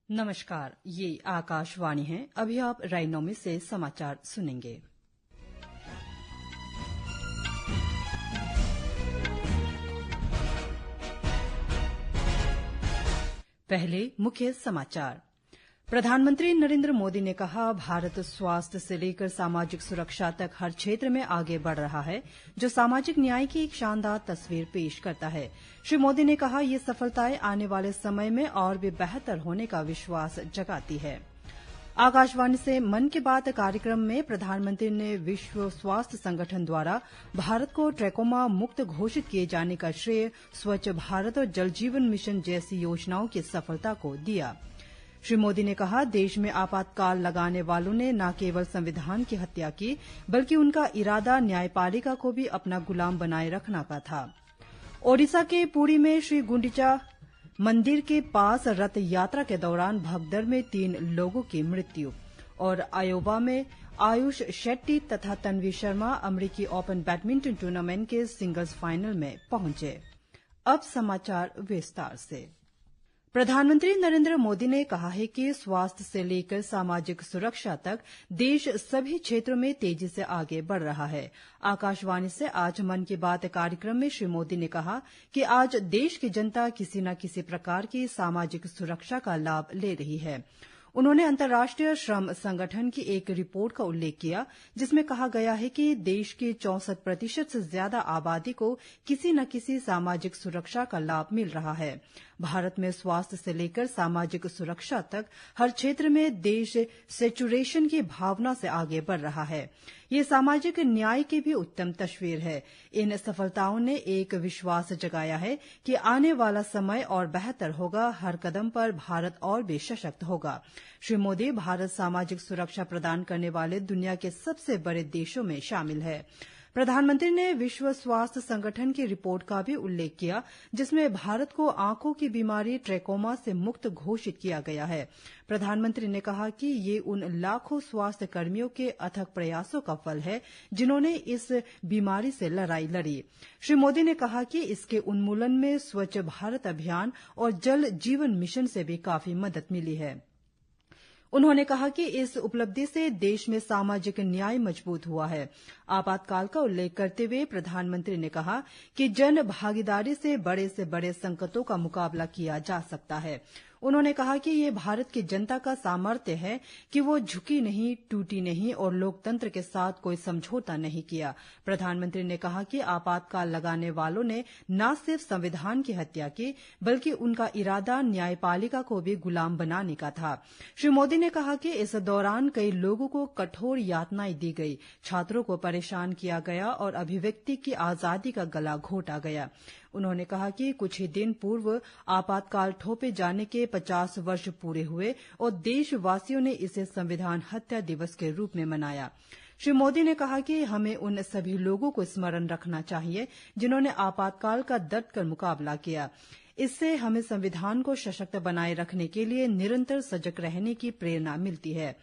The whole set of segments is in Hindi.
नमस्कार, ये आकाशवाणी है। अभी आप राइनोमी से समाचार सुनेंगे। पहले मुख्य समाचार। प्रधानमंत्री नरेंद्र मोदी ने कहा, भारत स्वास्थ्य से लेकर सामाजिक सुरक्षा तक हर क्षेत्र में आगे बढ़ रहा है, जो सामाजिक न्याय की एक शानदार तस्वीर पेश करता है। श्री मोदी ने कहा, ये सफलताएं आने वाले समय में और भी बेहतर होने का विश्वास जगाती है। आकाशवाणी से मन की बात कार्यक्रम में प्रधानमंत्री ने विश्व स्वास्थ्य संगठन द्वारा भारत को ट्रैकोमा मुक्त घोषित किए जाने का श्रेय स्वच्छ भारत और जल जीवन मिशन जैसी योजनाओं की सफलता को दिया। श्री मोदी ने कहा, देश में आपातकाल लगाने वालों ने न केवल संविधान की हत्या की, बल्कि उनका इरादा न्यायपालिका को भी अपना गुलाम बनाए रखने का था। ओडिशा के पुरी में श्री गुंडिचा मंदिर के पास रथ यात्रा के दौरान भगदड़ में 3 लोगों की मृत्यु और आयोवा में आयुष शेट्टी तथा तन्वी शर्मा अमेरिकी ओपन बैडमिंटन टूर्नामेंट के सिंगल्स फाइनल में पहुंचे। अब समाचार विस्तार से। प्रधानमंत्री नरेंद्र मोदी ने कहा है कि स्वास्थ्य से लेकर सामाजिक सुरक्षा तक देश सभी क्षेत्रों में तेजी से आगे बढ़ रहा है। आकाशवाणी से आज मन की बात कार्यक्रम में श्री मोदी ने कहा कि आज देश की जनता किसी न किसी प्रकार की सामाजिक सुरक्षा का लाभ ले रही है। उन्होंने अंतर्राष्ट्रीय श्रम संगठन की एक रिपोर्ट का उल्लेख किया, जिसमें कहा गया है कि देश की 64% से ज्यादा आबादी को किसी न किसी सामाजिक सुरक्षा का लाभ मिल रहा है। भारत में स्वास्थ्य से लेकर सामाजिक सुरक्षा तक हर क्षेत्र में देश सेचुरेशन की भावना से आगे बढ़ रहा है। ये सामाजिक न्याय की भी उत्तम तस्वीर है। इन सफलताओं ने एक विश्वास जगाया है कि आने वाला समय और बेहतर होगा, हर कदम पर भारत और भी सशक्त होगा। श्री मोदी, भारत सामाजिक सुरक्षा प्रदान करने वाले दुनिया के सबसे बड़े देशों में शामिल है। प्रधानमंत्री ने विश्व स्वास्थ्य संगठन की रिपोर्ट का भी उल्लेख किया, जिसमें भारत को आंखों की बीमारी ट्रैकोमा से मुक्त घोषित किया गया है। प्रधानमंत्री ने कहा कि ये उन लाखों स्वास्थ्य कर्मियों के अथक प्रयासों का फल है, जिन्होंने इस बीमारी से लड़ाई लड़ी। श्री मोदी ने कहा कि इसके उन्मूलन में स्वच्छ भारत अभियान और जल जीवन मिशन से भी काफी मदद मिली है। उन्होंने कहा कि इस उपलब्धि से देश में सामाजिक न्याय मजबूत हुआ है। आपातकाल का उल्लेख करते हुए प्रधानमंत्री ने कहा कि जन भागीदारी से बड़े संकटों का मुकाबला किया जा सकता है। उन्होंने कहा कि ये भारत की जनता का सामर्थ्य है कि वो झुकी नहीं, टूटी नहीं और लोकतंत्र के साथ कोई समझौता नहीं किया। प्रधानमंत्री ने कहा कि आपातकाल लगाने वालों ने न सिर्फ संविधान की हत्या की, बल्कि उनका इरादा न्यायपालिका को भी गुलाम बनाने का था। श्री मोदी ने कहा कि इस दौरान कई लोगों को कठोर यातनाएं दी गई, छात्रों को परेशान किया गया और अभिव्यक्ति की आजादी का गला घोटा गया। उन्होंने कहा कि कुछ ही दिन पूर्व आपातकाल थोपे जाने के 50 वर्ष पूरे हुए और देशवासियों ने इसे संविधान हत्या दिवस के रूप में मनाया। श्री मोदी ने कहा कि हमें उन सभी लोगों को स्मरण रखना चाहिए, जिन्होंने आपातकाल का डट कर मुकाबला किया। इससे हमें संविधान को सशक्त बनाए रखने के लिए निरंतर सजग रहने की प्रेरणा मिलती है।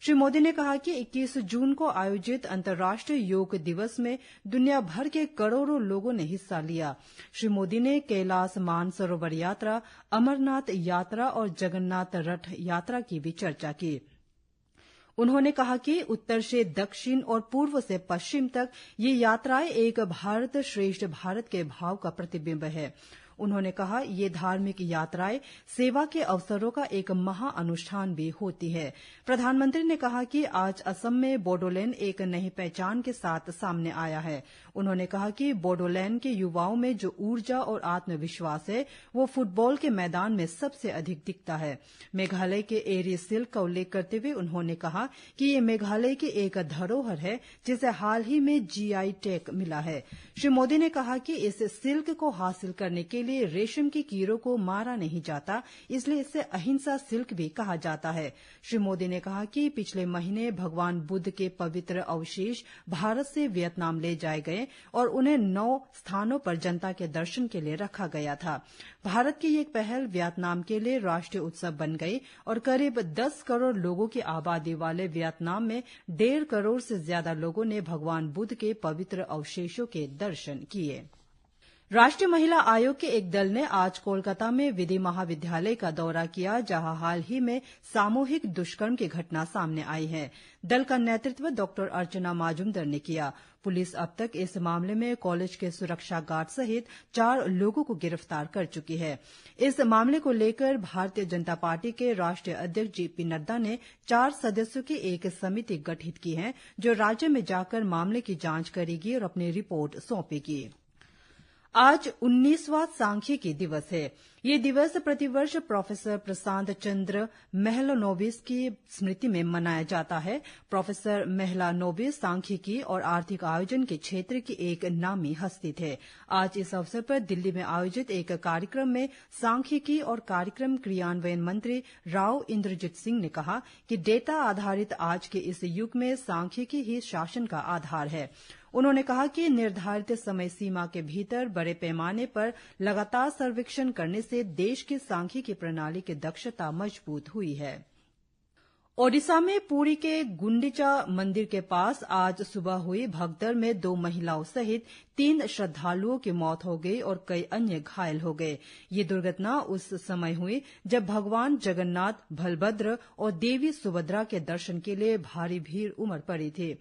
श्री मोदी ने कहा कि 21 जून को आयोजित अंतर्राष्ट्रीय योग दिवस में दुनिया भर के करोड़ों लोगों ने हिस्सा लिया। श्री मोदी ने कैलाश मानसरोवर यात्रा, अमरनाथ यात्रा और जगन्नाथ रथ यात्रा की भी चर्चा की। उन्होंने कहा कि उत्तर से दक्षिण और पूर्व से पश्चिम तक ये यात्राएं एक भारत श्रेष्ठ भारत के भाव का प्रतिबिंब है। उन्होंने कहा, ये धार्मिक यात्राएं सेवा के अवसरों का एक महाअनुष्ठान भी होती है। प्रधानमंत्री ने कहा कि आज असम में बोडोलैंड एक नई पहचान के साथ सामने आया है। उन्होंने कहा कि बोडोलैंड के युवाओं में जो ऊर्जा और आत्मविश्वास है, वो फुटबॉल के मैदान में सबसे अधिक दिखता है। मेघालय के एरी सिल्क का उल्लेख करते हुए उन्होंने कहा कि ये मेघालय की एक धरोहर है, जिसे हाल ही में GI टैग मिला है। श्री मोदी ने कहा कि इस सिल्क को हासिल करने के लिए रेशम की कीड़ों को मारा नहीं जाता, इसलिए इसे अहिंसा सिल्क भी कहा जाता है। श्री मोदी ने कहा कि पिछले महीने भगवान बुद्ध के पवित्र अवशेष भारत से वियतनाम ले जाए गए और उन्हें 9 स्थानों पर जनता के दर्शन के लिए रखा गया था। भारत की ये पहल वियतनाम के लिए राष्ट्रीय उत्सव बन गई और करीब 10 करोड़ लोगों की आबादी वाले वियतनाम में 1.5 करोड़ से ज्यादा लोगों ने भगवान बुद्ध के पवित्र अवशेषों के दर्शन किए। राष्ट्रीय महिला आयोग के एक दल ने आज कोलकाता में विधि महाविद्यालय का दौरा किया, जहां हाल ही में सामूहिक दुष्कर्म की घटना सामने आई है। दल का नेतृत्व डॉ अर्चना माजुमदर ने किया। पुलिस अब तक इस मामले में कॉलेज के सुरक्षा गार्ड सहित 4 लोगों को गिरफ्तार कर चुकी है। इस मामले को लेकर भारतीय जनता पार्टी के राष्ट्रीय अध्यक्ष जेपी नड्डा ने 4 सदस्यों की एक समिति गठित की है, जो राज्य में जाकर मामले की जांच करेगी और अपनी रिपोर्ट सौंपेगी। आज 19वां सांख्यिकी दिवस है। ये दिवस प्रतिवर्ष प्रोफेसर प्रशांत चंद्र मेहलानोबिस की स्मृति में मनाया जाता है। प्रोफेसर मेहलानोबिस सांख्यिकी और आर्थिक आयोजन के क्षेत्र की एक नामी हस्ती थे। आज इस अवसर पर दिल्ली में आयोजित एक कार्यक्रम में सांख्यिकी और कार्यक्रम क्रियान्वयन मंत्री राव इंद्रजीत सिंह ने कहा कि डेटा आधारित आज के इस युग में सांख्यिकी ही शासन का आधार है। उन्होंने कहा कि निर्धारित समय सीमा के भीतर बड़े पैमाने पर लगातार सर्वेक्षण करने से देश की सांख्यिकी प्रणाली की दक्षता मजबूत हुई है। ओडिशा में पुरी के गुंडीचा मंदिर के पास आज सुबह हुई भगदड़ में 2 महिलाओं सहित 3 श्रद्धालुओं की मौत हो गई और कई अन्य घायल हो गए। ये दुर्घटना उस समय हुई जब भगवान जगन्नाथ, बलभद्र और देवी सुभद्रा के दर्शन के लिए भारी भीड़ उमड़ पड़ी थी।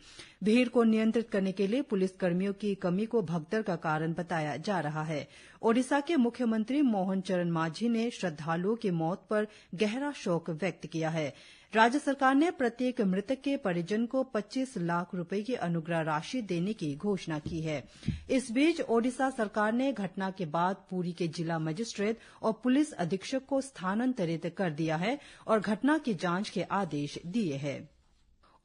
भीड़ को नियंत्रित करने के लिए पुलिस कर्मियों की कमी को भगदड़ का कारण बताया जा रहा है। ओडिशा के मुख्यमंत्री मोहन चरण मांझी ने श्रद्धालुओं की मौत पर गहरा शोक व्यक्त किया है। राज्य सरकार ने प्रत्येक मृतक के परिजन को 25 लाख रुपए की अनुग्रह राशि देने की घोषणा की है। इस बीच ओडिशा सरकार ने घटना के बाद पुरी के जिला मजिस्ट्रेट और पुलिस अधीक्षक को स्थानांतरित कर दिया है और घटना की जांच के आदेश दिए हैं।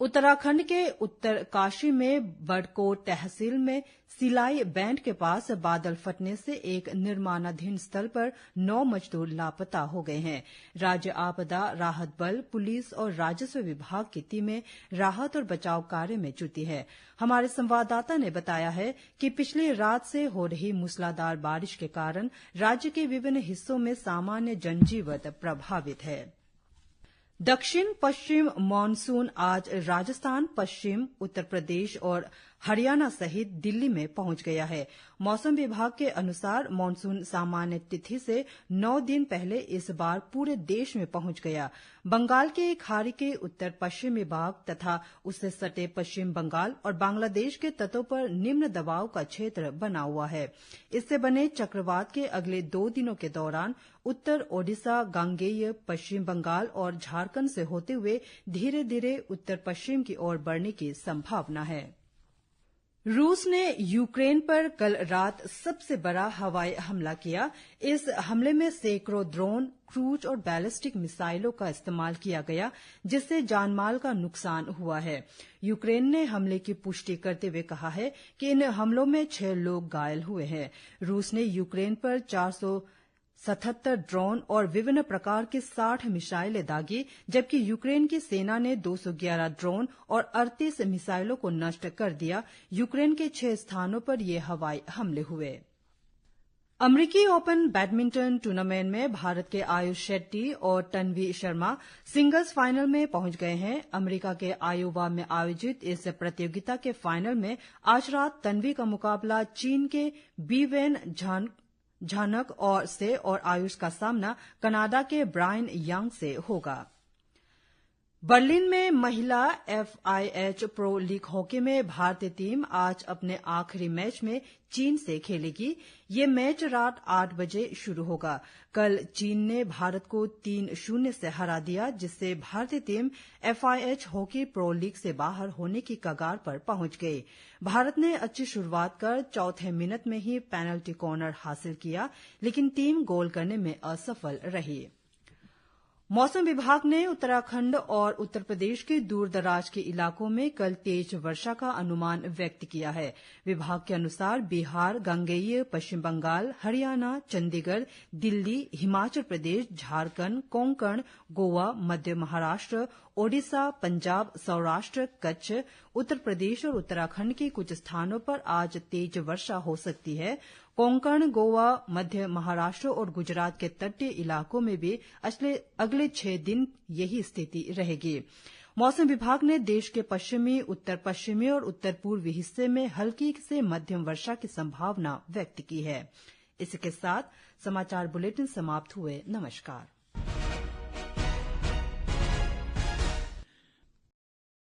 उत्तराखंड के उत्तरकाशी में बड़कोट तहसील में सिलाई बैंड के पास बादल फटने से एक निर्माणाधीन स्थल पर 9 मजदूर लापता हो गए हैं। राज्य आपदा राहत बल, पुलिस और राजस्व विभाग की टीमें राहत और बचाव कार्य में जुटी है। हमारे संवाददाता ने बताया है कि पिछली रात से हो रही मूसलाधार बारिश के कारण राज्य के विभिन्न हिस्सों में सामान्य जनजीवन प्रभावित है। दक्षिण पश्चिम मानसून आज राजस्थान, पश्चिम उत्तर प्रदेश और हरियाणा सहित दिल्ली में पहुंच गया है। मौसम विभाग के अनुसार मानसून सामान्य तिथि से 9 दिन पहले इस बार पूरे देश में पहुंच गया। बंगाल की खाड़ी के उत्तर पश्चिमी भाग तथा उससे सटे पश्चिम बंगाल और बांग्लादेश के तटों पर निम्न दबाव का क्षेत्र बना हुआ है। इससे बने चक्रवात के अगले 2 दिनों के दौरान उत्तर ओडिशा, गांगेय, पश्चिम बंगाल और झारखंड से होते हुए धीरे धीरे उत्तर पश्चिम की ओर बढ़ने की संभावना है। रूस ने यूक्रेन पर कल रात सबसे बड़ा हवाई हमला किया। इस हमले में सैकड़ों ड्रोन, क्रूज और बैलिस्टिक मिसाइलों का इस्तेमाल किया गया, जिससे जानमाल का नुकसान हुआ है। यूक्रेन ने हमले की पुष्टि करते हुए कहा है कि इन हमलों में 6 लोग घायल हुए हैं। रूस ने यूक्रेन पर 477 ड्रोन और विभिन्न प्रकार की 60 मिसाइलें दागी, जबकि यूक्रेन की सेना ने 211 ड्रोन और 38 मिसाइलों को नष्ट कर दिया। यूक्रेन के 6 स्थानों पर ये हवाई हमले हुए। अमरीकी ओपन बैडमिंटन टूर्नामेंट में भारत के आयुष शेट्टी और तन्वी शर्मा सिंगल्स फाइनल में पहुंच गए हैं। अमेरिका के आयोवा में आयोजित इस प्रतियोगिता के फाइनल में आज रात तन्वी का मुकाबला चीन के बीवेन झानक और आयुष का सामना कनाडा के ब्रायन यांग से होगा। बर्लिन में महिला FIH प्रो लीग हॉकी में भारतीय टीम आज अपने आखिरी मैच में चीन से खेलेगी। ये मैच रात 8 बजे शुरू होगा। कल चीन ने भारत को 3-0 से हरा दिया, जिससे भारतीय team FIH hockey pro league से बाहर होने की कगार पर पहुंच गई। भारत ने अच्छी शुरुआत कर चौथे मिनट में ही पेनल्टी कॉर्नर हासिल किया, लेकिन टीम गोल करने में असफल रही। मौसम विभाग ने उत्तराखंड और उत्तर प्रदेश के दूर दराज के इलाकों में कल तेज वर्षा का अनुमान व्यक्त किया है। विभाग के अनुसार बिहार, गंगेय, पश्चिम बंगाल, हरियाणा, चंडीगढ़, दिल्ली, हिमाचल प्रदेश, झारखंड, कोंकण, गोवा, मध्य महाराष्ट्र, ओडिशा, पंजाब, सौराष्ट्र, कच्छ, उत्तर प्रदेश और उत्तराखंड के कुछ स्थानों पर आज तेज वर्षा हो सकती है। कोंकण, गोवा, मध्य महाराष्ट्र और गुजरात के तटीय इलाकों में भी अगले 6 दिन यही स्थिति रहेगी। मौसम विभाग ने देश के पश्चिमी, उत्तर पश्चिमी और उत्तर पूर्वी हिस्से में हल्की से मध्यम वर्षा की संभावना व्यक्त की है। इसके साथ समाचार बुलेटिन समाप्त हुए। नमस्कार।